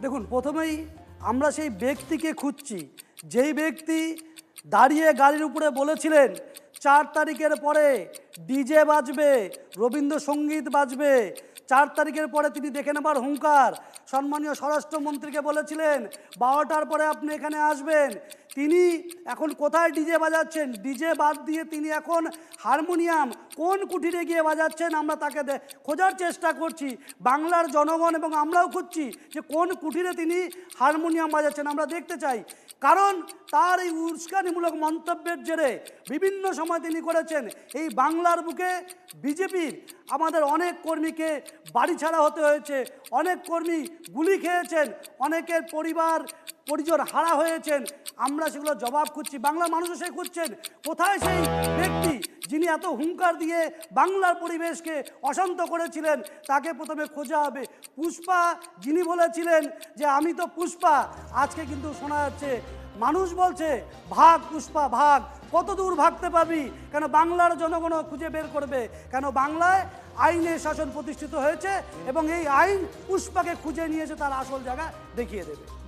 দেখুন, প্রথমেই আমরা সেই ব্যক্তিকে খুঁজছি যেই ব্যক্তি দাঁড়িয়ে গাড়ির উপরে বলেছিলেন 4 তারিখের পরে ডিজে বাজবে, রবীন্দ্রসঙ্গীত বাজবে। 4 তারিখের পরে তিনি দেখে নেবার হুঙ্কার। সম্মানীয় স্বরাষ্ট্রমন্ত্রীকে বলেছিলেন 12টার পরে আপনি এখানে আসবেন। তিনি এখন কোথায় ডিজে বাজাচ্ছেন? ডিজে বাদ দিয়ে তিনি এখন হারমোনিয়াম কোন কুঠিরে গিয়ে বাজাচ্ছেন আমরা তাকে খোঁজার চেষ্টা করছি। বাংলার জনগণ এবং আমরাও খুঁজছি যে কোন কুঠিরে তিনি হারমোনিয়াম বাজাচ্ছেন, আমরা দেখতে চাই। কারণ তার এই উস্কানিমূলক মন্তব্যের জেরে বিভিন্ন সময় তিনি করেছেন এই বাংলার বুকে বিজেপির আমাদের অনেক কর্মীকে বাড়ি ছাড়া হতে হয়েছে, অনেক কর্মী গুলি খেয়েছেন, অনেকের পরিজন হারা হয়েছেন। আমরা সেগুলো জবাব খুঁজছি, বাংলার মানুষও সে খুঁজছেন কোথায় সেই ব্যক্তি যিনি এত হুঙ্কার দিয়ে বাংলার পরিবেশকে অশান্ত করেছিলেন। তাকে প্রথমে খোঁজা হবে। পুষ্পা যিনি বলেছিলেন যে আমি তো পুষ্পা, আজকে কিন্তু শোনা যাচ্ছে মানুষ বলছে ভাগ পুষ্পা ভাগ। কত দূর ভাগতে পারবি? কেন বাংলার জনগণও খুঁজে বের করবে, কেন বাংলায় আইনের শাসন প্রতিষ্ঠিত হয়েছে এবং এই আইন পুষ্পাকে খুঁজে নিয়ে এসে তার আসল জায়গা দেখিয়ে দেবে।